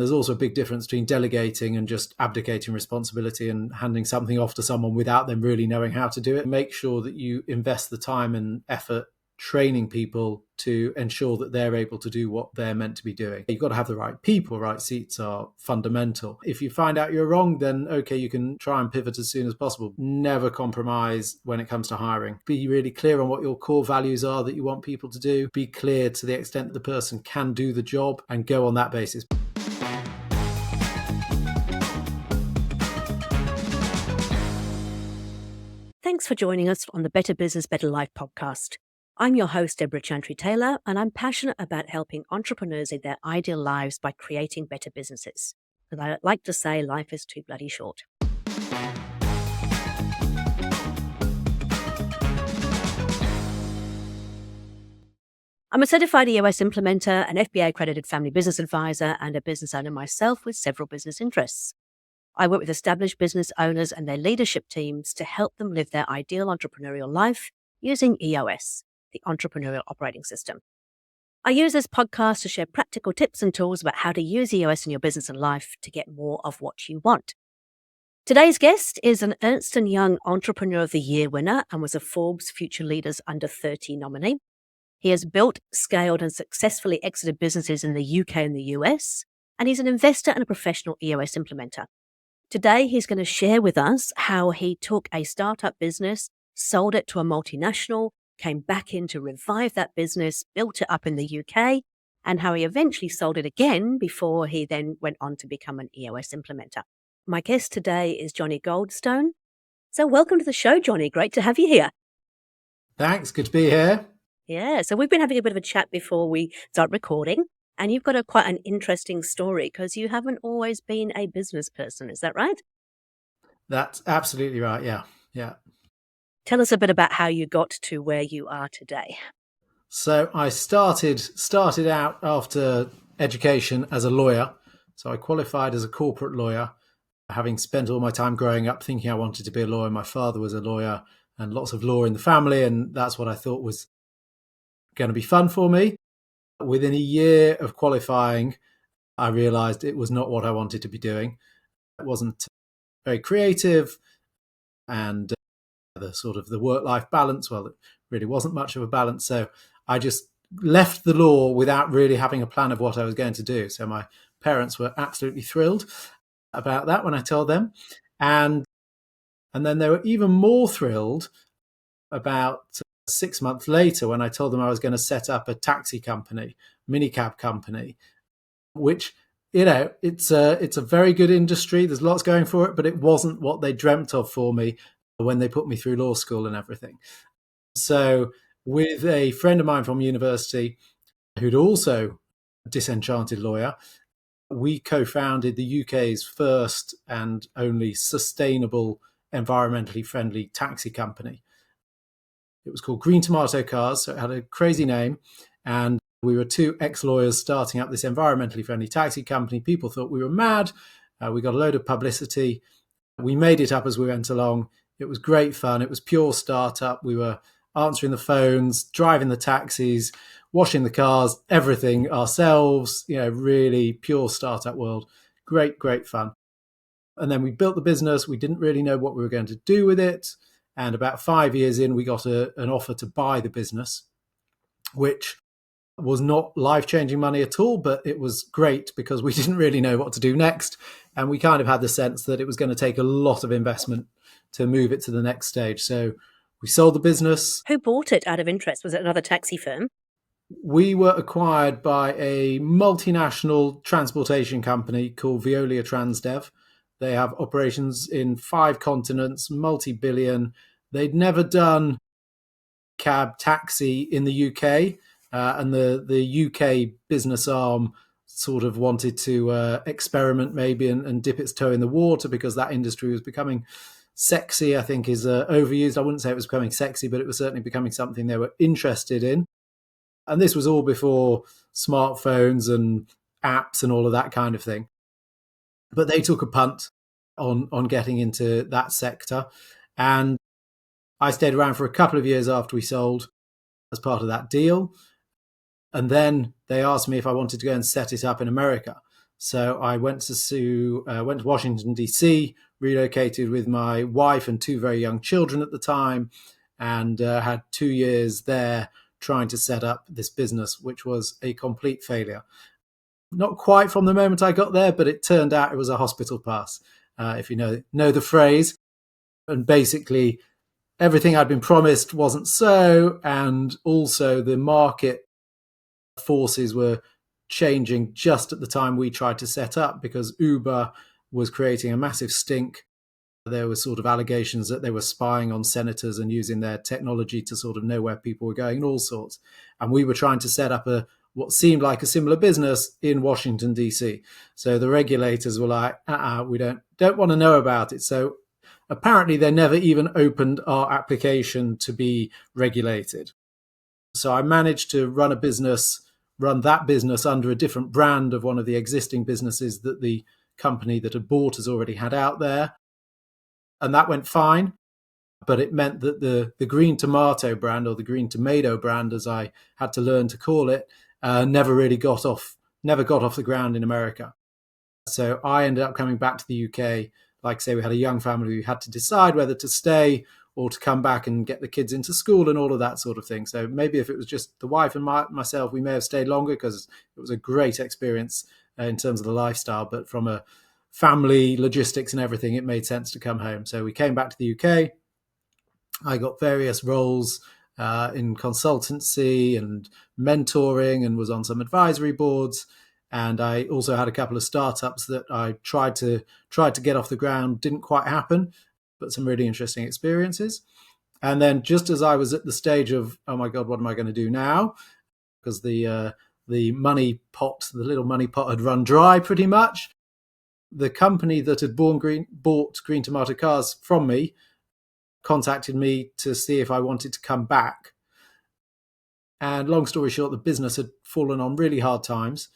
There's also a big difference between delegating and just abdicating responsibility and handing something off to someone without them really knowing how to do it. Make sure that you invest the time and effort training people to ensure that they're able to do what they're meant to be doing. You've got to have the right people. Right seats are fundamental. If you find out you're wrong, then okay, you can try and pivot as soon as possible. Never compromise when it comes to hiring. Be really clear on what your core values are that you want people to do. Be clear to the extent that the person can do the job and go on that basis. Thanks for joining us on the Better Business, Better Life podcast. I'm your host, Debra Chantry-Taylor, and I'm passionate about helping entrepreneurs lead their ideal lives by creating better businesses. And I like to say life is too bloody short. I'm a certified EOS Implementer, an FBA-accredited family business advisor, and a business owner myself with several business interests. I work with established business owners and their leadership teams to help them live their ideal entrepreneurial life using EOS, the Entrepreneurial Operating System. I use this podcast to share practical tips and tools about how to use EOS in your business and life to get more of what you want. Today's guest is an Ernst & Young Entrepreneur of the Year winner and was a Forbes Future Leaders Under 30 nominee. He has built, scaled, and successfully exited businesses in the UK and the US, and he's an investor and a professional EOS implementer. Today, he's going to share with us how he took a startup business, sold it to a multinational, came back in to revive that business, built it up in the UK, and how he eventually sold it again before he then went on to become an EOS implementer. My guest today is Jonny Goldstone. So welcome to the show, Jonny. Great to have you here. Thanks. Good to be here. Yeah, so we've been having a bit of a chat before we start recording. And you've got quite an interesting story because you haven't always been a business person. Is that right? That's absolutely right. Yeah. Tell us a bit about how you got to where you are today. So I started out after education as a lawyer. So I qualified as a corporate lawyer, having spent all my time growing up thinking I wanted to be a lawyer. My father was a lawyer and lots of law in the family. And that's what I thought was going to be fun for me. Within a year of qualifying, I realized it was not what I wanted to be doing. It wasn't very creative, and the work-life balance, well, it really wasn't much of a balance. So I just left the law without really having a plan of what I was going to do. So my parents were absolutely thrilled about that when I told them. And then they were even more thrilled about 6 months later when I told them I was going to set up a taxi company, minicab company, which, it's a very good industry. There's lots going for it, but it wasn't what they dreamt of for me when they put me through law school and everything. So with a friend of mine from university who'd also a disenchanted lawyer, we co-founded the UK's first and only sustainable, environmentally friendly taxi company. It was called Green Tomato Cars, so it had a crazy name. And we were two ex-lawyers starting up this environmentally friendly taxi company. People thought we were mad. We got a load of publicity. We made it up as we went along. It was great fun. It was pure startup. We were answering the phones, driving the taxis, washing the cars, everything ourselves, really pure startup world. Great fun. And then we built the business. We didn't really know what we were going to do with it. And about 5 years in, we got an offer to buy the business, which was not life-changing money at all, but it was great because we didn't really know what to do next. And we kind of had the sense that it was going to take a lot of investment to move it to the next stage. So we sold the business. Who bought it out of interest? Was it another taxi firm? We were acquired by a multinational transportation company called Veolia Transdev. They have operations in 5 continents, multi-billion. They'd never done cab taxi in the UK, and the UK business arm sort of wanted to experiment maybe and dip its toe in the water because that industry was becoming sexy, I think is overused. I wouldn't say it was becoming sexy, but it was certainly becoming something they were interested in. And this was all before smartphones and apps and all of that kind of thing. But they took a punt on getting into that sector. And I stayed around for a couple of years after we sold as part of that deal. And then they asked me if I wanted to go and set it up in America. So I went to Washington, D.C., relocated with my wife and two very young children at the time, and had 2 years there trying to set up this business, which was a complete failure. Not quite from the moment I got there, but it turned out it was a hospital pass, if you know the phrase. And basically, everything I'd been promised wasn't so, and also the market forces were changing just at the time we tried to set up, because Uber was creating a massive stink. There were sort of allegations that they were spying on senators and using their technology to sort of know where people were going and all sorts. And we were trying to set up what seemed like a similar business in Washington, D.C. So the regulators were like, we don't want to know about it. So apparently they never even opened our application to be regulated. So I managed to run that business under a different brand of one of the existing businesses that the company that had bought us already had out there. And that went fine. But it meant that the green tomato brand, or the green tomato brand, as I had to learn to call it, never got off the ground in America. So I ended up coming back to the UK. Like I say, we had a young family. We had to decide whether to stay or to come back and get the kids into school and all of that sort of thing. So maybe if it was just the wife and myself, we may have stayed longer, because it was a great experience in terms of the lifestyle. But from a family, logistics and everything, it made sense to come home. So we came back to the UK. I got various roles in consultancy and mentoring, and was on some advisory boards. And I also had a couple of startups that I tried to get off the ground. Didn't quite happen, but some really interesting experiences. And then just as I was at the stage of, oh my God, what am I going to do now? Because the little money pot had run dry pretty much. The company that had bought Green Tomato Cars from me contacted me to see if I wanted to come back. And long story short, the business had fallen on really hard times.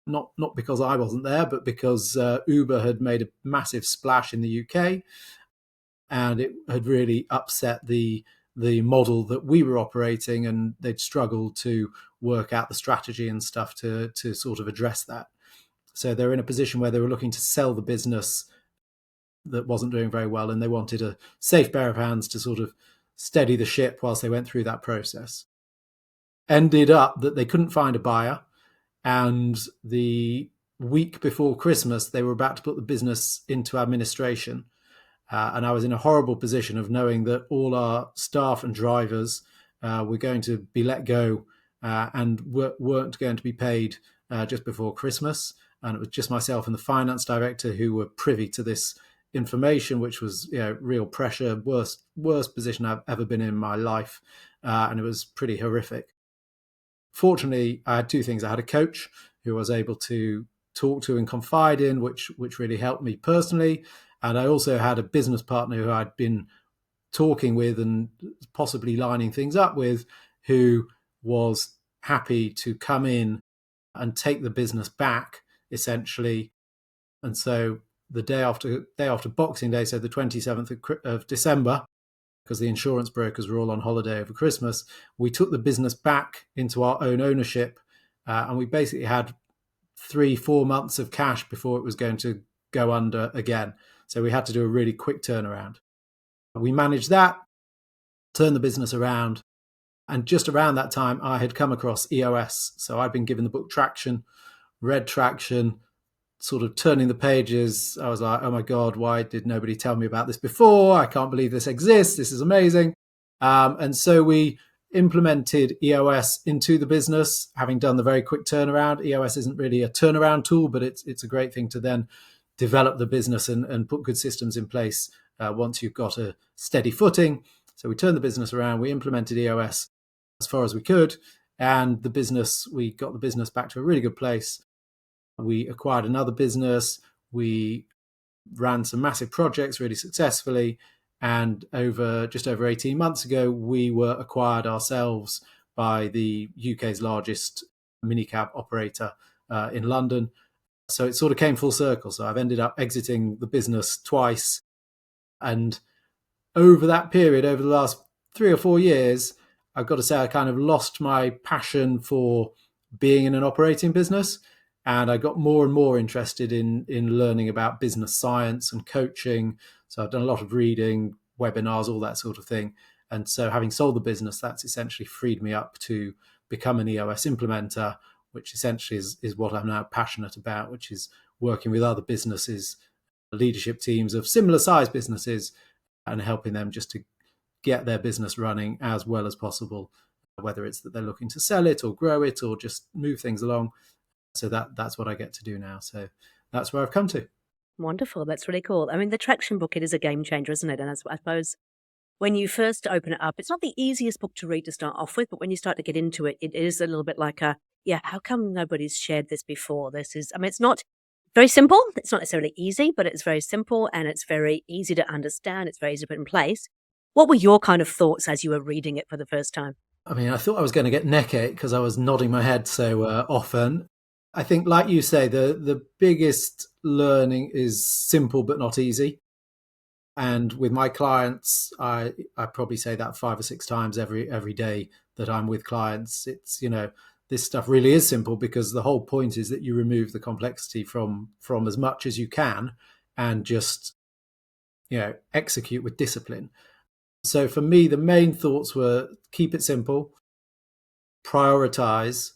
Not because I wasn't there, but because Uber had made a massive splash in the UK, and it had really upset the model that we were operating, and they'd struggled to work out the strategy and stuff to sort of address that. So they're in a position where they were looking to sell the business that wasn't doing very well, and they wanted a safe pair of hands to sort of steady the ship whilst they went through that process. Ended up that they couldn't find a buyer, and the week before Christmas, they were about to put the business into administration. And I was in a horrible position of knowing that all our staff and drivers were going to be let go and weren't going to be paid just before Christmas. And it was just myself and the finance director who were privy to this information, which was real pressure, worst position I've ever been in my life. And it was pretty horrific. Fortunately, I had two things. I had a coach who I was able to talk to and confide in, which really helped me personally. And I also had a business partner who I'd been talking with and possibly lining things up with, who was happy to come in and take the business back, essentially. And so the day after Boxing Day, so the 27th of December, because the insurance brokers were all on holiday over Christmas, we took the business back into our own ownership, and we basically had 3-4 months of cash before it was going to go under again. So we had to do a really quick turnaround. We managed that, turned the business around, and just around that time, I had come across EOS. So I'd been given the book Traction, read Traction, sort of turning the pages. I was like, oh my God, why did nobody tell me about this before? I can't believe this exists. This is amazing. And so we implemented EOS into the business, having done the very quick turnaround. EOS isn't really a turnaround tool, but it's a great thing to then develop the business and put good systems in place once you've got a steady footing. So we turned the business around. We implemented EOS as far as we could, and we got the business back to a really good place. We acquired another business. We ran some massive projects really successfully. And just over 18 months ago, we were acquired ourselves by the UK's largest minicab operator in London. So it sort of came full circle. So I've ended up exiting the business twice. And over that period, over the last 3 or 4 years, I've got to say I kind of lost my passion for being in an operating business. And I got more and more interested in learning about business science and coaching. So I've done a lot of reading, webinars, all that sort of thing. And so having sold the business, that's essentially freed me up to become an EOS implementer, which essentially is what I'm now passionate about, which is working with other businesses, leadership teams of similar size businesses, and helping them just to get their business running as well as possible, whether it's that they're looking to sell it or grow it or just move things along. So that's what I get to do now. So that's where I've come to. Wonderful. That's really cool. I mean, the traction book, it is a game changer, isn't it? And I suppose when you first open it up, it's not the easiest book to read to start off with, but when you start to get into it, it is a little bit like how come nobody's shared this before? It's not very simple. It's not necessarily easy, but it's very simple and it's very easy to understand. It's very easy to put in place. What were your kind of thoughts as you were reading it for the first time? I mean, I thought I was going to get neck ache because I was nodding my head so often. I think, like you say, the biggest learning is simple but not easy. And with my clients, I probably say that 5 or 6 times every day that I'm with clients. It's, this stuff really is simple because the whole point is that you remove the complexity from as much as you can and just, execute with discipline. So for me, the main thoughts were keep it simple, prioritize,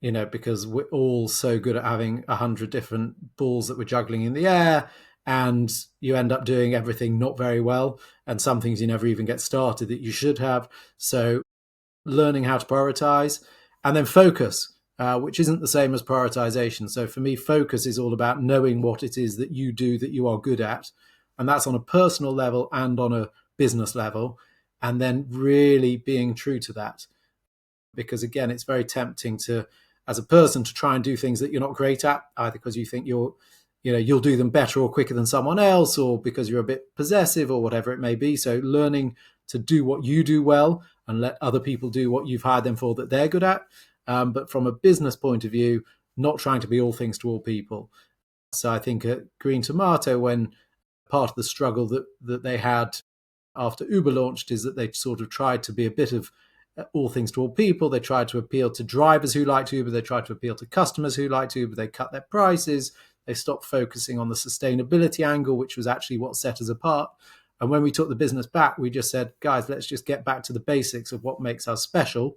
because we're all so good at having 100 different balls that we're juggling in the air, and you end up doing everything not very well, and some things you never even get started that you should have. So learning how to prioritize, and then focus, which isn't the same as prioritization. So for me, focus is all about knowing what it is that you do that you are good at, and that's on a personal level and on a business level, and then really being true to that. Because again, it's very tempting to, as a person, to try and do things that you're not great at, either because you think you'll do them better or quicker than someone else, or because you're a bit possessive or whatever it may be. So learning to do what you do well and let other people do what you've hired them for that they're good at. But from a business point of view, not trying to be all things to all people. So I think at Green Tomato, when part of the struggle that they had after Uber launched is that they sort of tried to be a bit of all things to all people. They tried to appeal to drivers who liked Uber. They tried to appeal to customers who liked Uber. They cut their prices. They stopped focusing on the sustainability angle, which was actually what set us apart. And when we took the business back, we just said, guys, let's just get back to the basics of what makes us special.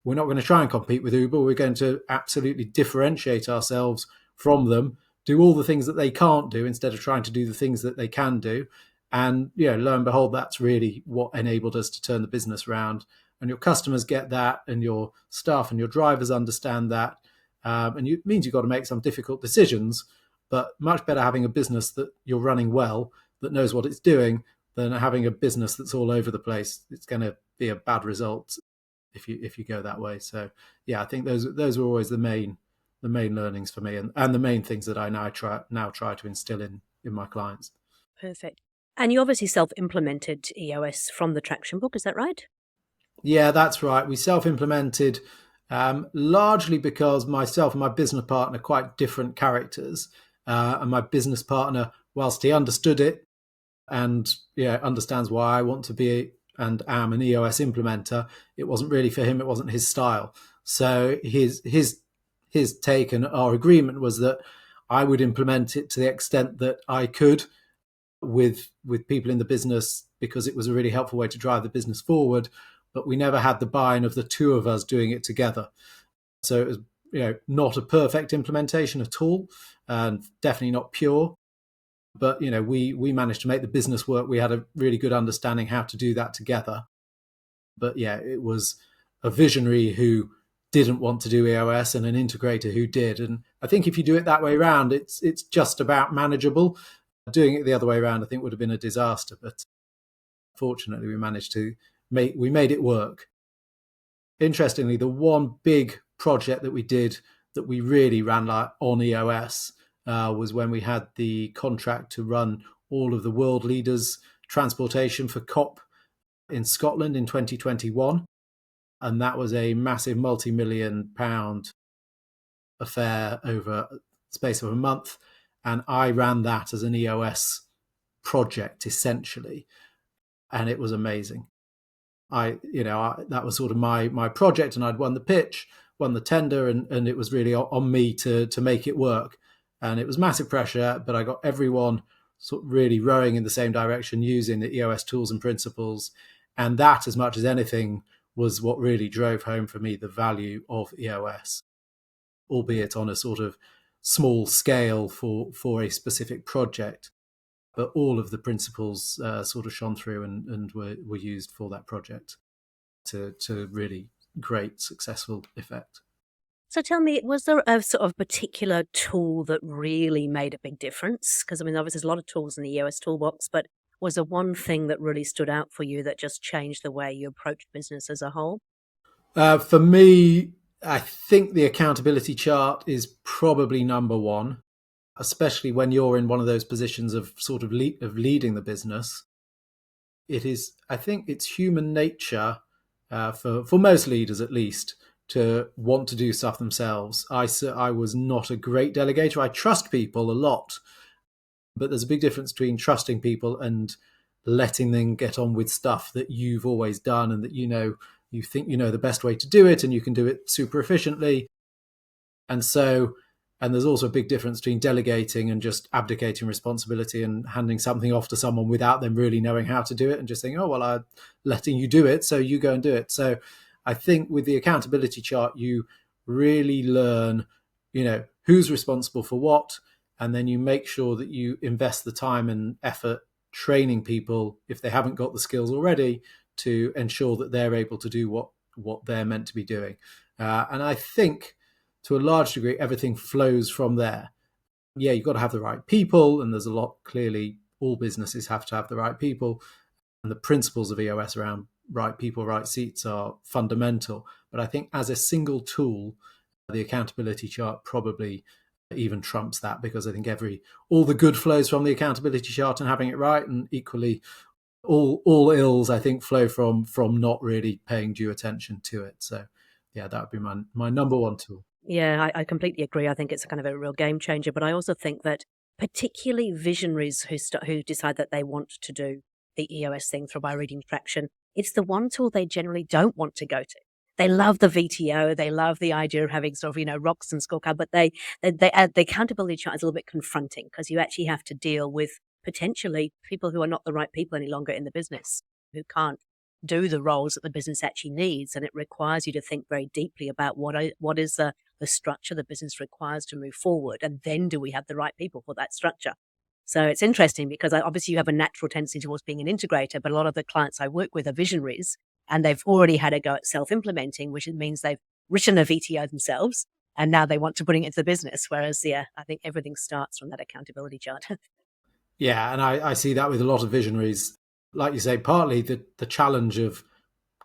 We're not going to try and compete with Uber. We're going to absolutely differentiate ourselves from them, do all the things that they can't do instead of trying to do the things that they can do. And lo and behold, that's really what enabled us to turn the business around. And your customers get that, and your staff and your drivers understand that. And it means you've got to make some difficult decisions, but much better having a business that you're running well, that knows what it's doing, than having a business that's all over the place. It's going to be a bad result if you go that way. So yeah, I think those were always the main learnings for me, and the main things that I now try to instill in my clients. Perfect. And you obviously self-implemented EOS from the traction book, is that right? Yeah, that's right. We self-implemented largely because myself and my business partner are quite different characters. And my business partner, whilst he understood it and understands why I want to be and am an EOS implementer, it wasn't really for him. It wasn't his style. So his take and our agreement was that I would implement it to the extent that I could with people in the business, because it was a really helpful way to drive the business forward. But we never had the buy-in of the two of us doing it together. So it was not a perfect implementation at all, and definitely not pure. But we managed to make the business work. We had a really good understanding how to do that together. But yeah, it was a visionary who didn't want to do EOS and an integrator who did. And I think if you do it that way around, it's just about manageable. Doing it the other way around, I think, would have been a disaster. But fortunately, we managed to we made it work. Interestingly, the one big project that we did that we really ran on EOS was when we had the contract to run all of the world leaders' transportation for COP in Scotland in 2021. And that was a massive multi-million-pound affair over the space of a month. And I ran that as an EOS project, essentially. And it was amazing. That was sort of my project, and I'd won the pitch. won the tender, and it was really on me to make it work. And it was massive pressure, but I got everyone sort of really rowing in the same direction using the EOS tools and principles. And that, as much as anything, was what really drove home for me the value of EOS, albeit on a sort of small scale for a specific project. But all of the principles sort of shone through and were used for that project to really great successful effect. So tell me, was there a sort of particular tool that really made a big difference? Because I mean, obviously there's a lot of tools in the EOS toolbox, but was there one thing that really stood out for you that just changed the way you approached business as a whole? For me, I think the accountability chart is probably number one, especially when you're in one of those positions of sort of leading the business. It is, I think, it's human nature for most leaders at least to want to do stuff themselves. I was not a great delegator. I trust people a lot, but there's a big difference between trusting people and letting them get on with stuff that you've always done and that you think you know the best way to do it and you can do it super efficiently. And there's also a big difference between delegating and just abdicating responsibility and handing something off to someone without them really knowing how to do it and just saying, oh, well, I'm letting you do it, so you go and do it. So I think with the accountability chart, you really learn, who's responsible for what, and then you make sure that you invest the time and effort training people, if they haven't got the skills already, to ensure that they're able to do what they're meant to be doing. And I think to a large degree, everything flows from there. Yeah, you've got to have the right people, and there's a lot, clearly, all businesses have to have the right people. And the principles of EOS around right people, right seats are fundamental. But I think as a single tool, the accountability chart probably even trumps that, because I think all the good flows from the accountability chart and having it right, and equally all ills, I think, flow from not really paying due attention to it. So yeah, that would be my number one tool. Yeah, I completely agree. I think it's a kind of a real game changer. But I also think that particularly visionaries who decide that they want to do the EOS thing through by reading traction, it's the one tool they generally don't want to go to. They love the VTO. They love the idea of having sort of, rocks and scorecard, but the accountability chart is a little bit confronting because you actually have to deal with potentially people who are not the right people any longer in the business, who can't do the roles that the business actually needs. And it requires you to think very deeply about what is the structure the business requires to move forward. And then do we have the right people for that structure? So it's interesting because obviously you have a natural tendency towards being an integrator, but a lot of the clients I work with are visionaries and they've already had a go at self-implementing, which means they've written a VTO themselves and now they want to bring it into the business. Whereas, yeah, I think everything starts from that accountability chart. Yeah, and I see that with a lot of visionaries. Like you say, partly the challenge of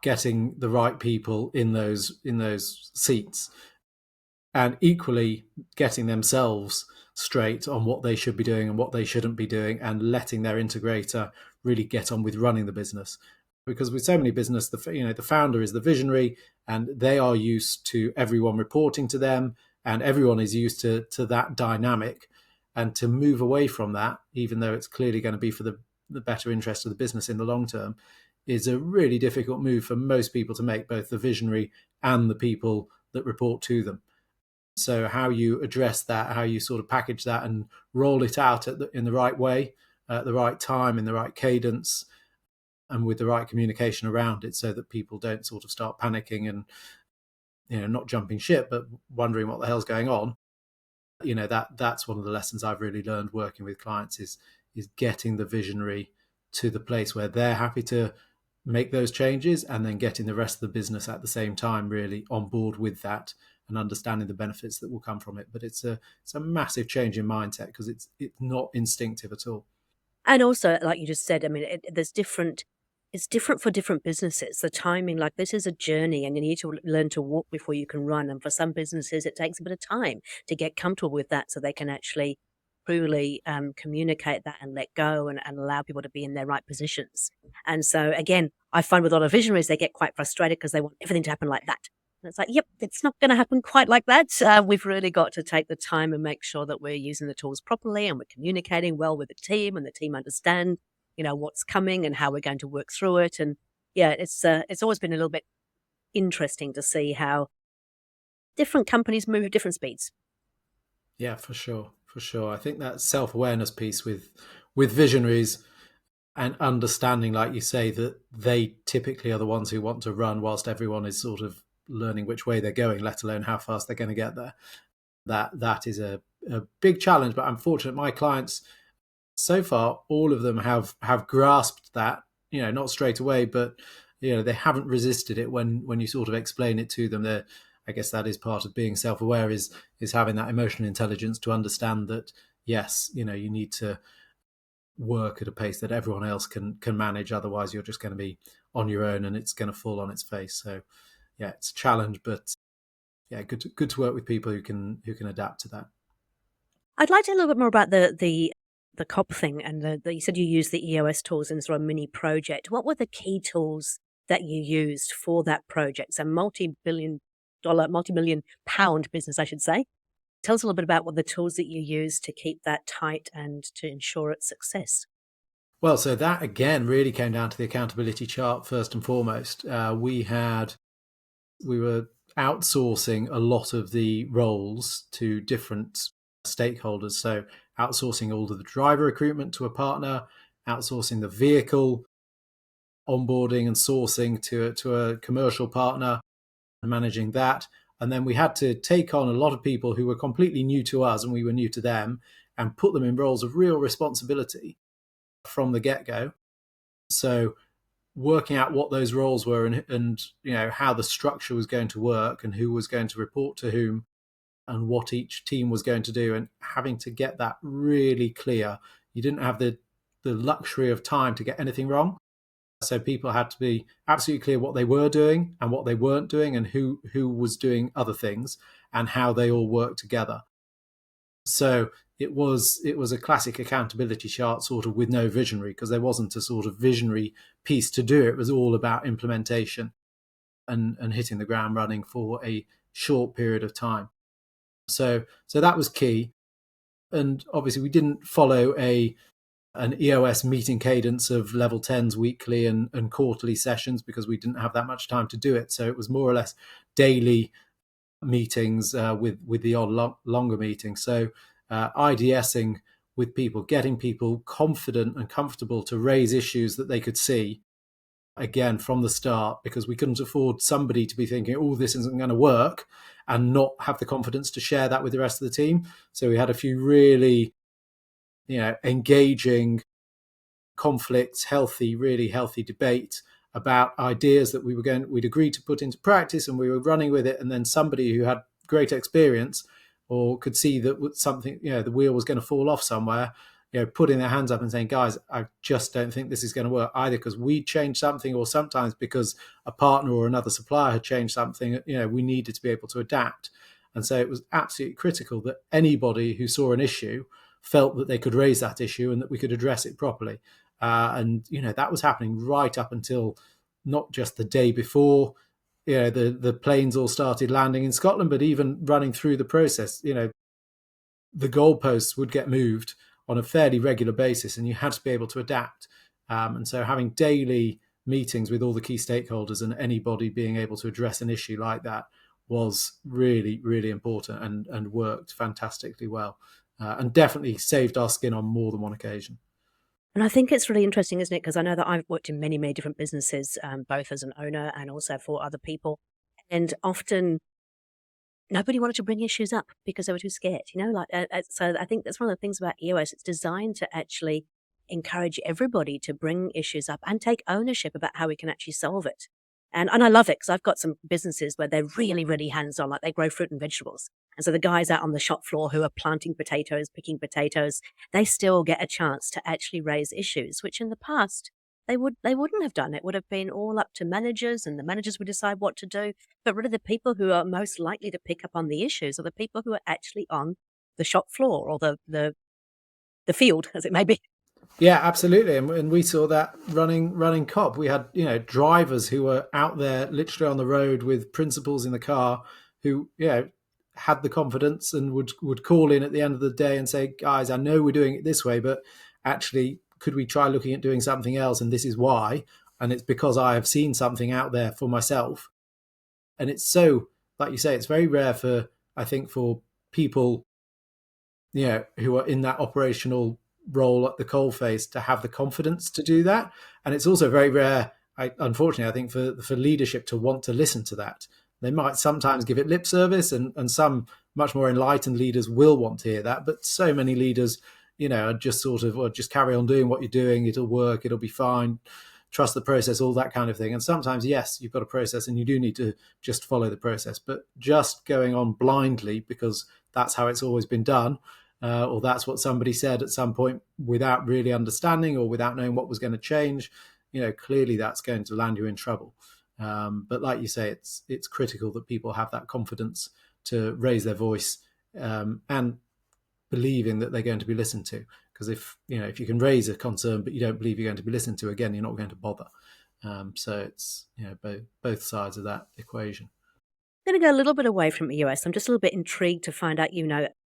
getting the right people in those seats, and equally getting themselves straight on what they should be doing and what they shouldn't be doing, and letting their integrator really get on with running the business. Because with so many business, the founder is the visionary, and they are used to everyone reporting to them, and everyone is used to that dynamic. And to move away from that, even though it's clearly going to be for the better interest of the business in the long term, is a really difficult move for most people to make, both the visionary and the people that report to them. So how you address that, how you sort of package that and roll it out in the right way, at the right time, in the right cadence, and with the right communication around it, so that people don't sort of start panicking and not jumping ship, but wondering what the hell's going on. That's one of the lessons I've really learned working with clients is getting the visionary to the place where they're happy to make those changes, and then getting the rest of the business at the same time really on board with that and understanding the benefits that will come from it. But it's a massive change in mindset, because it's not instinctive at all. And also, like you just said, I mean, it's different for different businesses. The timing, like this is a journey and you need to learn to walk before you can run. And for some businesses, it takes a bit of time to get comfortable with that so they can actually truly communicate that and let go and allow people to be in their right positions. And so, again, I find with a lot of visionaries, they get quite frustrated because they want everything to happen like that. And it's like, yep, it's not going to happen quite like that. We've really got to take the time and make sure that we're using the tools properly and we're communicating well with the team and the team understand, what's coming and how we're going to work through it. And yeah, it's always been a little bit interesting to see how different companies move at different speeds. Yeah, for sure. I think that self-awareness piece with visionaries and understanding, like you say, that they typically are the ones who want to run whilst everyone is sort of learning which way they're going, let alone how fast they're going to get there. That is a big challenge. But I'm fortunate my clients so far, all of them have grasped that, not straight away, but they haven't resisted it when you sort of explain it to them. I guess that is part of being self-aware, is having that emotional intelligence to understand that, yes, you need to work at a pace that everyone else can manage. Otherwise, you're just going to be on your own and it's going to fall on its face. So, yeah, it's a challenge, but yeah, good to work with people who can adapt to that. I'd like to hear a little bit more about the COP thing, and you said you used the EOS tools in sort of a mini project. What were the key tools that you used for that project? So multi-million pound business, I should say. Tell us a little bit about what the tools that you used to keep that tight and to ensure its success. Well, so that again really came down to the accountability chart first and foremost. We were outsourcing a lot of the roles to different stakeholders. So outsourcing all of the driver recruitment to a partner, outsourcing the vehicle onboarding and sourcing to a commercial partner, and managing that. And then we had to take on a lot of people who were completely new to us and we were new to them, and put them in roles of real responsibility from the get-go. So working out what those roles were and how the structure was going to work and who was going to report to whom and what each team was going to do, and having to get that really clear. You didn't have the luxury of time to get anything wrong. So people had to be absolutely clear what they were doing and what they weren't doing, and who was doing other things and how they all worked together. So it was a classic accountability chart, sort of with no visionary, because there wasn't a sort of visionary piece to do. It was all about implementation and hitting the ground running for a short period of time. So that was key. And obviously we didn't follow an EOS meeting cadence of level 10s weekly and quarterly sessions, because we didn't have that much time to do it. So it was more or less daily meetings with the odd longer meetings. So IDSing with people, getting people confident and comfortable to raise issues that they could see, again, from the start, because we couldn't afford somebody to be thinking, oh, this isn't going to work, and not have the confidence to share that with the rest of the team. So we had a few really engaging conflicts, really healthy debate about ideas that we'd agreed to put into practice, and we were running with it. And then somebody who had great experience or could see that something, the wheel was going to fall off somewhere, putting their hands up and saying, guys, I just don't think this is going to work, either because we changed something or sometimes because a partner or another supplier had changed something. We needed to be able to adapt. And so it was absolutely critical that anybody who saw an issue felt that they could raise that issue and that we could address it properly. And that was happening right up until not just the day before the planes all started landing in Scotland, but even running through the process. The goalposts would get moved on a fairly regular basis, and you had to be able to adapt. And so having daily meetings with all the key stakeholders and anybody being able to address an issue like that was really, really important, and worked fantastically well, and definitely saved our skin on more than one occasion. And I think it's really interesting, isn't it? Because I know that I've worked in many, many different businesses, both as an owner and also for other people. And often nobody wanted to bring issues up because they were too scared, so I think that's one of the things about EOS. It's designed to actually encourage everybody to bring issues up and take ownership about how we can actually solve it. And I love it, because I've got some businesses where they're really, really hands-on, like they grow fruit and vegetables. And so the guys out on the shop floor who are planting potatoes, picking potatoes, they still get a chance to actually raise issues, which in the past they wouldn't have done. It would have been all up to managers, and the managers would decide what to do. But really the people who are most likely to pick up on the issues are the people who are actually on the shop floor or the field, as it may be. Yeah, absolutely. And we saw that running COP. We had, drivers who were out there literally on the road with principals in the car who, had the confidence and would call in at the end of the day and say, guys, I know we're doing it this way, but actually, could we try looking at doing something else? And this is why. And it's because I have seen something out there for myself. And it's so like you say, it's very rare for, I think, for people, who are in that operational role at the coalface to have the confidence to do that. And it's also very rare, unfortunately, I think, for leadership to want to listen to that. They might sometimes give it lip service, and some much more enlightened leaders will want to hear that. But so many leaders, are just sort of, well, just carry on doing what you're doing. It'll work. It'll be fine. Trust the process, all that kind of thing. And sometimes, yes, you've got a process and you do need to just follow the process. But just going on blindly because that's how it's always been done, or that's what somebody said at some point without really understanding or without knowing what was going to change, clearly that's going to land you in trouble. But like you say, it's critical that people have that confidence to raise their voice, and believing that they're going to be listened to. Because if you can raise a concern but you don't believe you're going to be listened to, again, you're not going to bother. So it's both sides of that equation. I'm going to go a little bit away from EOS. I'm just a little bit intrigued to find out,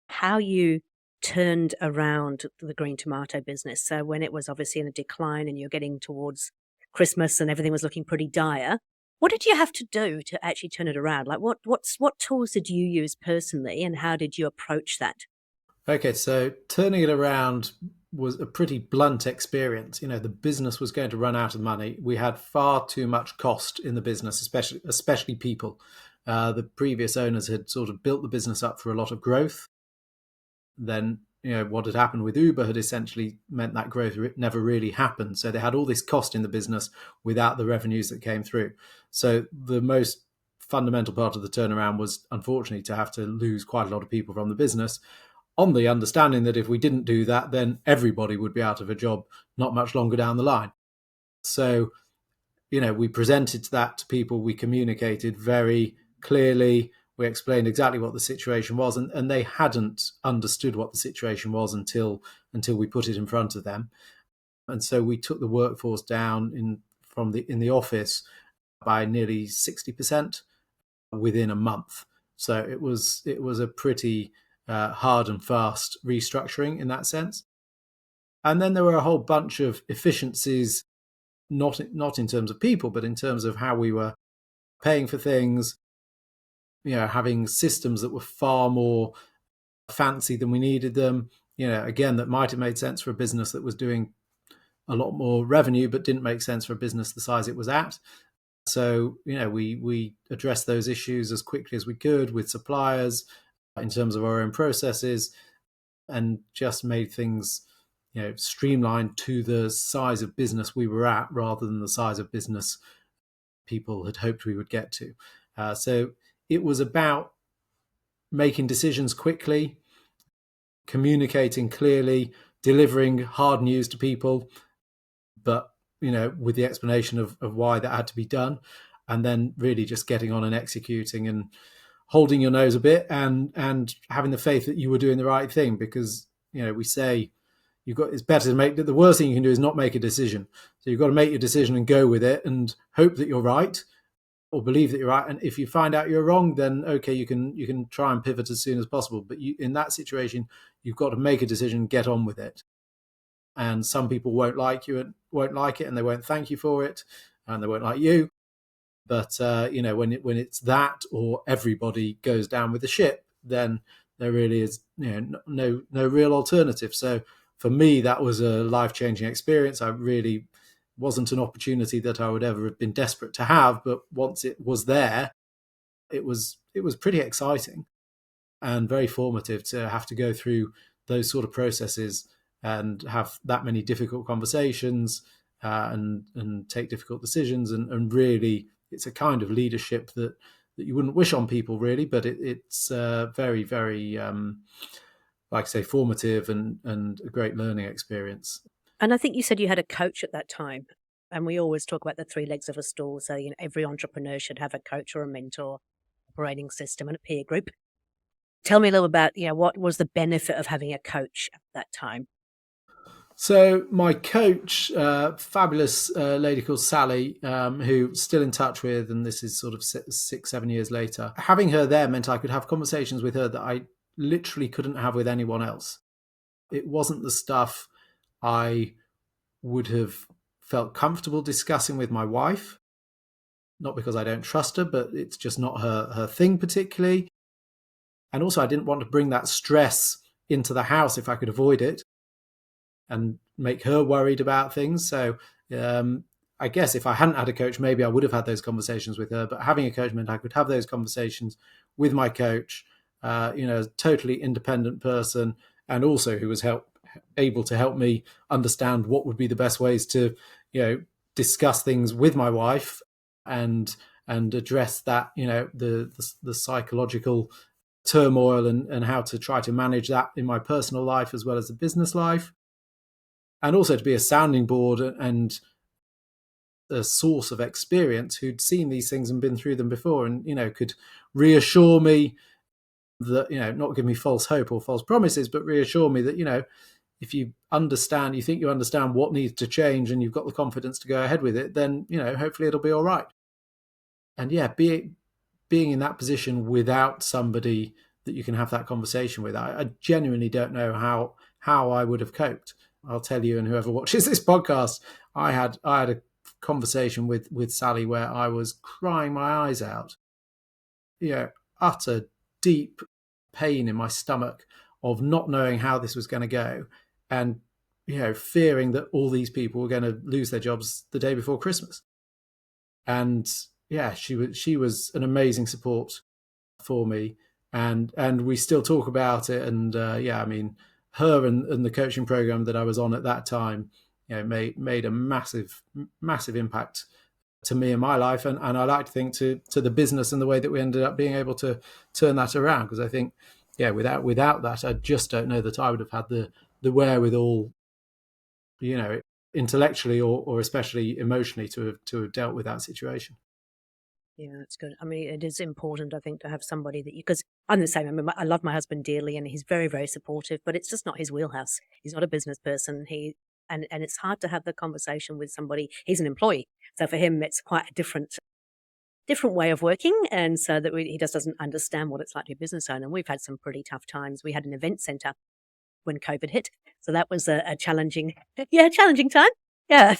how you turned around the green tomato business. So when it was obviously in a decline and you're getting towards Christmas and everything was looking pretty dire, what did you have to do to actually turn it around? Like what tools did you use personally and how did you approach that? Okay, so turning it around was a pretty blunt experience. The business was going to run out of money. We had far too much cost in the business, especially people. The previous owners had sort of built the business up for a lot of growth. Then, what had happened with Uber had essentially meant that growth never really happened. So they had all this cost in the business without the revenues that came through. So the most fundamental part of the turnaround was, unfortunately, to have to lose quite a lot of people from the business, on the understanding that if we didn't do that, then everybody would be out of a job not much longer down the line. So, we presented that to people, we communicated very clearly, we explained exactly what the situation was, and they hadn't understood what the situation was until we put it in front of them. And so we took the workforce down in the office by nearly 60% within a month. So it was a pretty hard and fast restructuring in that sense. And then there were a whole bunch of efficiencies, not in terms of people, but in terms of how we were paying for things, having systems that were far more fancy than we needed them. Again, that might have made sense for a business that was doing a lot more revenue, but didn't make sense for a business the size it was at. So, we addressed those issues as quickly as we could with suppliers in terms of our own processes, and just made things, streamlined to the size of business we were at rather than the size of business people had hoped we would get to. So it was about making decisions quickly, communicating clearly, delivering hard news to people, but with the explanation of why that had to be done, and then really just getting on and executing and holding your nose a bit and having the faith that you were doing the right thing. Because we say it's better to make the worst thing you can do is not make a decision. So you've got to make your decision and go with it and hope that you're right, or believe that you're right. And if you find out you're wrong, then okay, you can try and pivot as soon as possible. But in that situation, you've got to make a decision, get on with it. And some people won't like you and won't like it, and they won't thank you for it, and they won't like you. But when it's that, or everybody goes down with the ship, then there really is no real alternative. So for me, that was a life-changing experience. I really wasn't an opportunity that I would ever have been desperate to have, but once it was there, it was pretty exciting and very formative to have to go through those sort of processes and have that many difficult conversations, and take difficult decisions, and really it's a kind of leadership that you wouldn't wish on people, really, but it's very, very, like I say, formative and a great learning experience. And I think you said you had a coach at that time. And we always talk about the three legs of a stool. So, every entrepreneur should have a coach or a mentor, operating system, and a peer group. Tell me a little about, what was the benefit of having a coach at that time? So my coach, fabulous lady called Sally, who still in touch with, and this is sort of 6-7 years later, having her there meant I could have conversations with her that I literally couldn't have with anyone else. It wasn't the stuff I would have felt comfortable discussing with my wife. not because I don't trust her, but it's just not her thing particularly. And also I didn't want to bring that stress into the house if I could avoid it, and make her worried about things. So I guess if I hadn't had a coach, maybe I would have had those conversations with her. But having a coach meant I could have those conversations with my coach, a totally independent person, and also who was able to help me understand what would be the best ways to, discuss things with my wife and address that, the psychological turmoil and how to try to manage that in my personal life as well as the business life. And also to be a sounding board and a source of experience who'd seen these things and been through them before, and could reassure me that, not give me false hope or false promises, but reassure me that, if you think you understand what needs to change and you've got the confidence to go ahead with it, then hopefully it'll be all right. And being in that position without somebody that you can have that conversation with, I genuinely don't know how I would have coped. I'll tell you, and whoever watches this podcast, I had a conversation with Sally where I was crying my eyes out, utter deep pain in my stomach of not knowing how this was going to go, and fearing that all these people were going to lose their jobs the day before Christmas. And she was an amazing support for me, and we still talk about it. And her and the coaching program that I was on at that time, made a massive impact to me in my life, and I like to think to the business and the way that we ended up being able to turn that around. Because I think, without that, I just don't know that I would have had the wherewithal, intellectually or especially emotionally to have dealt with that situation. Yeah, that's good. I mean, it is important, I think, to have somebody that because I'm the same. I mean, I love my husband dearly and he's very, very supportive, but it's just not his wheelhouse. He's not a business person. And it's hard to have the conversation with somebody. He's an employee. So for him, it's quite a different way of working. And so that he just doesn't understand what it's like to be a business owner. And we've had some pretty tough times. We had an event center when COVID hit. So that was a challenging time. Yeah.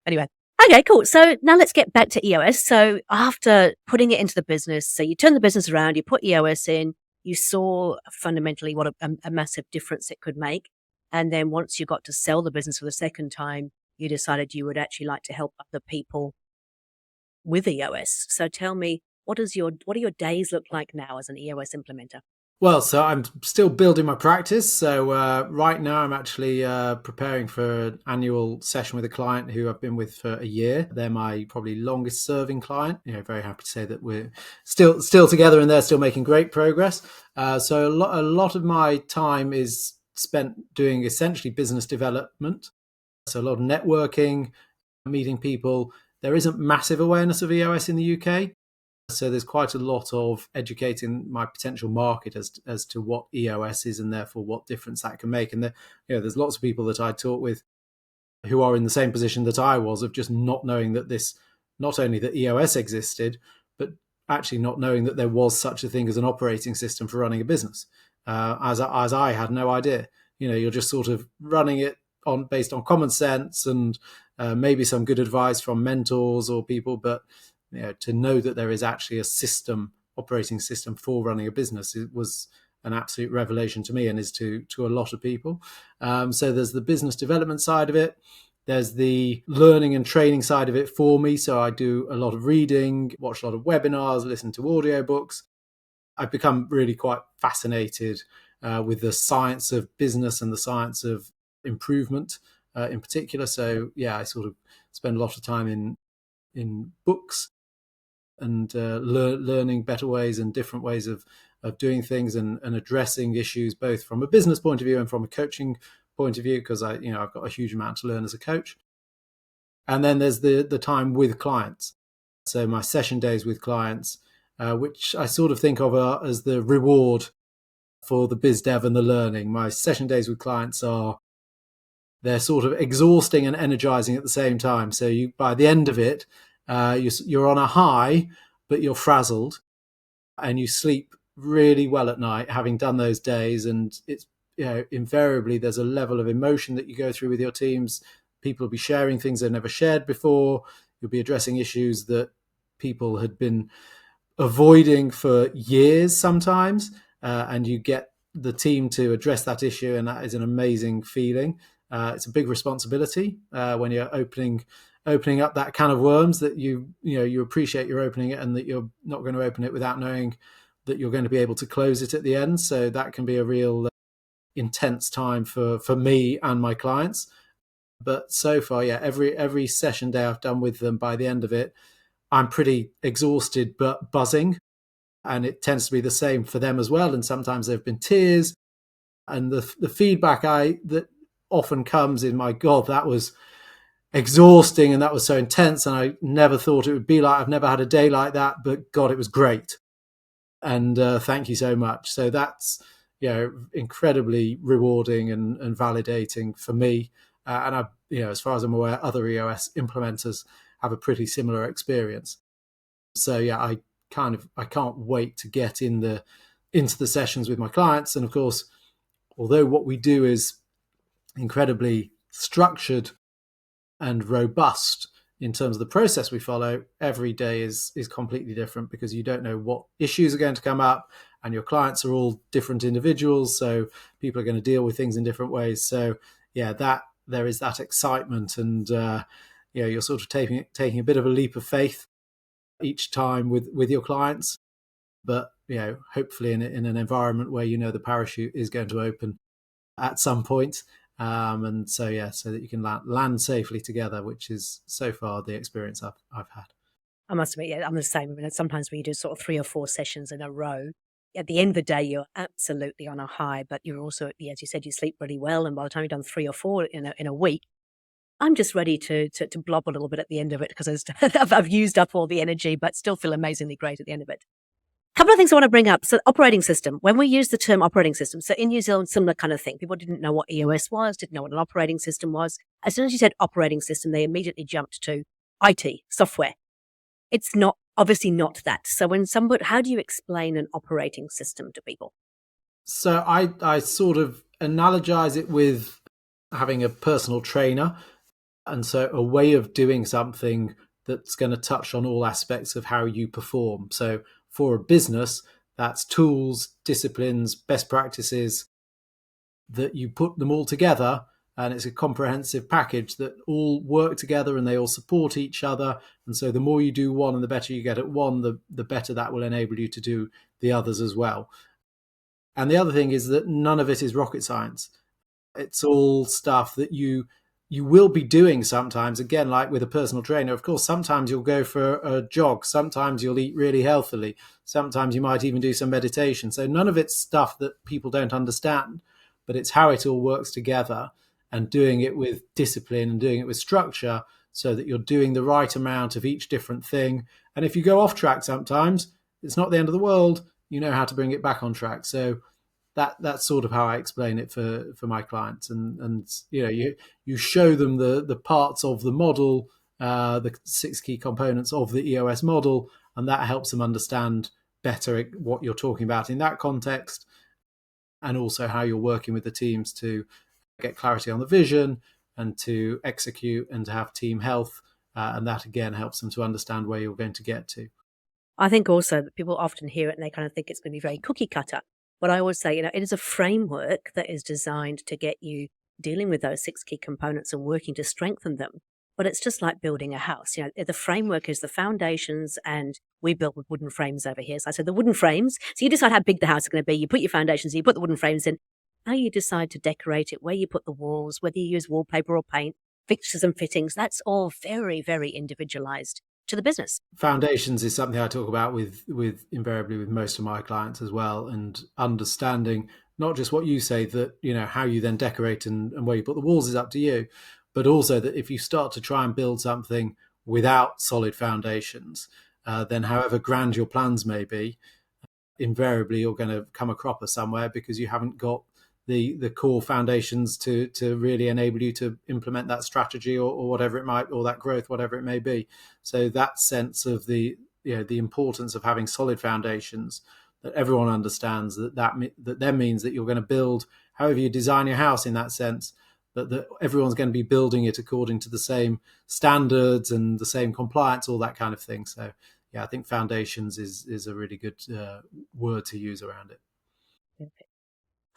Anyway. Okay, cool. So now let's get back to EOS. So after putting it into the business, so you turned the business around, you put EOS in, you saw fundamentally what a massive difference it could make. And then once you got to sell the business for the second time, you decided you would actually like to help other people with EOS. So tell me, what do your days look like now as an EOS implementer? Well, so I'm still building my practice. So right now I'm actually preparing for an annual session with a client who I've been with for a year. They're my probably longest serving client. Very happy to say that we're still together and they're still making great progress. So a lot of my time is spent doing essentially business development. So a lot of networking, meeting people. There isn't massive awareness of EOS in the UK. So there's quite a lot of educating my potential market as to what EOS is and therefore what difference that can make. And there's lots of people that I talk with who are in the same position that I was, of just not knowing that not only that EOS existed, but actually not knowing that there was such a thing as an operating system for running a business. As I had no idea. You're just sort of running it based on common sense and maybe some good advice from mentors or people, but to know that there is actually a operating system for running a business, it was an absolute revelation to me and is to a lot of people. So there's the business development side of it. There's the learning and training side of it for me. So I do a lot of reading, watch a lot of webinars, listen to audiobooks. I've become really quite fascinated with the science of business and the science of improvement in particular. So I sort of spend a lot of time in books and learning better ways and different ways of doing things and addressing issues both from a business point of view and from a coaching point of view, because I've got a huge amount to learn as a coach. And then there's the time with clients. So my session days with clients, which I sort of think of as the reward for the biz dev and the learning. My session days with clients they're sort of exhausting and energizing at the same time. So by the end of it, you're on a high, but you're frazzled and you sleep really well at night having done those days. And it's, invariably there's a level of emotion that you go through with your teams. People will be sharing things they've never shared before. You'll be addressing issues that people had been avoiding for years sometimes, and you get the team to address that issue, and that is an amazing feeling. It's a big responsibility when you're opening up that can of worms that you appreciate you're opening it, and that you're not going to open it without knowing that you're going to be able to close it at the end. So that can be a real intense time for me and my clients. But so far, yeah, every session day I've done with them, by the end of it, I'm pretty exhausted but buzzing. And it tends to be the same for them as well. And sometimes there have been tears. And the feedback that often comes in, my God, that was exhausting and that was so intense. And I never thought it would be like, I've never had a day like that, but God, it was great. And thank you so much. So that's, incredibly rewarding and validating for me. And I, as far as I'm aware, other EOS implementers have a pretty similar experience. So yeah, I can't wait to get into the sessions with my clients. And of course, although what we do is incredibly structured and robust in terms of the process we follow, every day is completely different, because you don't know what issues are going to come up, and your clients are all different individuals, so people are going to deal with things in different ways. So yeah, that there is that excitement, and you're sort of taking a bit of a leap of faith each time with your clients, but hopefully in an environment where the parachute is going to open at some point. And so that you can land safely together, which is so far the experience I've had. I must admit, yeah, I'm the same. I mean, sometimes when you do sort of 3 or 4 sessions in a row, at the end of the day, you're absolutely on a high, but you're also, as you said, you sleep really well. And by the time you've done 3 or 4 in a week, I'm just ready to blob a little bit at the end of it, because I've used up all the energy, but still feel amazingly great at the end of it. A couple of things I want to bring up. So operating system, when we use the term operating system, so in New Zealand, similar kind of thing. People didn't know what EOS was, didn't know what an operating system was. As soon as you said operating system, they immediately jumped to IT, software. It's obviously not that. So how do you explain an operating system to people? So I sort of analogize it with having a personal trainer. And so a way of doing something that's going to touch on all aspects of how you perform. So for a business, that's tools, disciplines, best practices, that you put them all together, and it's a comprehensive package that all work together and they all support each other. And so the more you do one and the better you get at one, the better that will enable you to do the others as well. And the other thing is that none of it is rocket science. It's all stuff that you will be doing sometimes. Again, like with a personal trainer, of course, sometimes you'll go for a jog, sometimes you'll eat really healthily, sometimes you might even do some meditation. So none of it's stuff that people don't understand, but it's how it all works together, and doing it with discipline and doing it with structure, so that you're doing the right amount of each different thing. And if you go off track sometimes, it's not the end of the world. You know how to bring it back on track. So that's sort of how I explain it for my clients. And you show them the parts of the model, the 6 key components of the EOS model, and that helps them understand better what you're talking about in that context, and also how you're working with the teams to get clarity on the vision and to execute and to have team health. And that again helps them to understand where you're going to get to. I think also that people often hear it and they kind of think it's going to be very cookie cutter. But I always say, it is a framework that is designed to get you dealing with those 6 key components and working to strengthen them. But it's just like building a house. The framework is the foundations, and we built with wooden frames over here. So I said the wooden frames. So you decide how big the house is going to be. You put your foundations, you put the wooden frames in. How you decide to decorate it, where you put the walls, whether you use wallpaper or paint, fixtures and fittings, that's all very, very individualized to the business. Foundations is something I talk about with invariably with most of my clients as well, and understanding not just what you say, that how you then decorate and where you put the walls is up to you, but also that if you start to try and build something without solid foundations, then however grand your plans may be, invariably you're going to come a cropper somewhere, because you haven't got the core foundations to really enable you to implement that strategy or whatever it might, or that growth, whatever it may be. So that sense of the importance of having solid foundations, that everyone understands, that then means that you're going to build however you design your house in that sense, but that everyone's going to be building it according to the same standards and the same compliance, all that kind of thing. So yeah, I think foundations is a really good word to use around it. Perfect.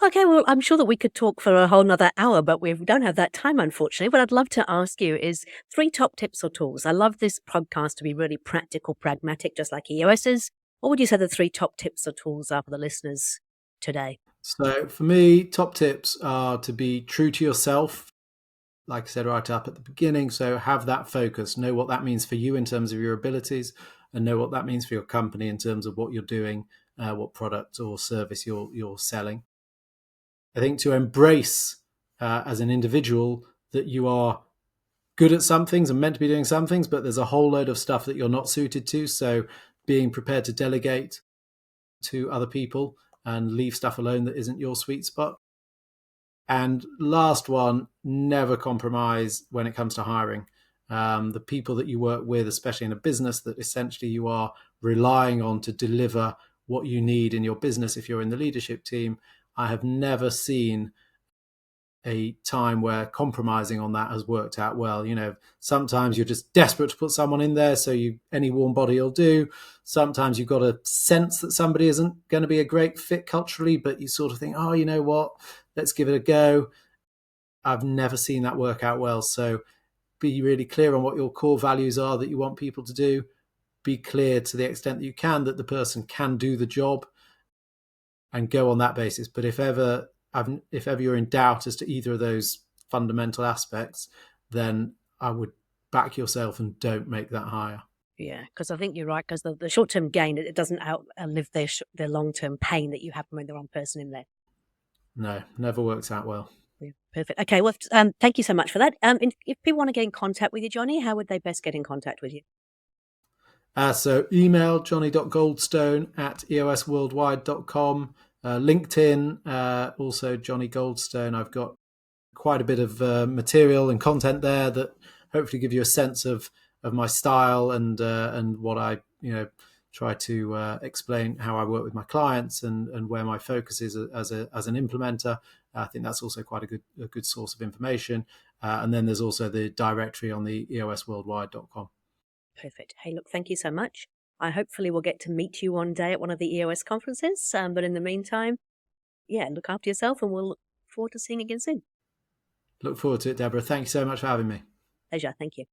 Okay, well, I'm sure that we could talk for a whole nother hour, but we don't have that time, unfortunately. What I'd love to ask you is 3 top tips or tools. I love this podcast to be really practical, pragmatic, just like EOS is. What would you say the 3 top tips or tools are for the listeners today? So for me, top tips are to be true to yourself, like I said right up at the beginning. So have that focus, know what that means for you in terms of your abilities, and know what that means for your company in terms of what you're doing, what product or service you're selling. I think to embrace as an individual that you are good at some things and meant to be doing some things, but there's a whole load of stuff that you're not suited to. So being prepared to delegate to other people and leave stuff alone that isn't your sweet spot. And last one, never compromise when it comes to hiring. The people that you work with, especially in a business that essentially you are relying on to deliver what you need in your business, if you're in the leadership team, I have never seen a time where compromising on that has worked out well. Sometimes you're just desperate to put someone in there, so any warm body will do. Sometimes you've got a sense that somebody isn't going to be a great fit culturally, but you sort of think, oh, you know what, let's give it a go. I've never seen that work out well. So be really clear on what your core values are that you want people to do. Be clear to the extent that you can that the person can do the job, and go on that basis. But if ever you're in doubt as to either of those fundamental aspects, then I would back yourself and don't make that hire. Yeah, because I think you're right, because the short-term gain, it doesn't outlive their long-term pain that you have when the wrong person in there. No, never works out well. Yeah, perfect. Okay, well, thank you so much for that. If people want to get in contact with you, Jonny, how would they best get in contact with you? So email johnny.goldstone@eosworldwide.com. LinkedIn, also Jonny Goldstone. I've got quite a bit of material and content there that hopefully give you a sense of my style and what I try to explain how I work with my clients and where my focus is as an implementer. I think that's also quite a good source of information. And then there's also the directory on the eosworldwide.com. Perfect. Hey, look, thank you so much. I hopefully will get to meet you one day at one of the EOS conferences. But in the meantime, yeah, look after yourself, and we'll look forward to seeing you again soon. Look forward to it, Deborah. Thank you so much for having me. Pleasure. Thank you.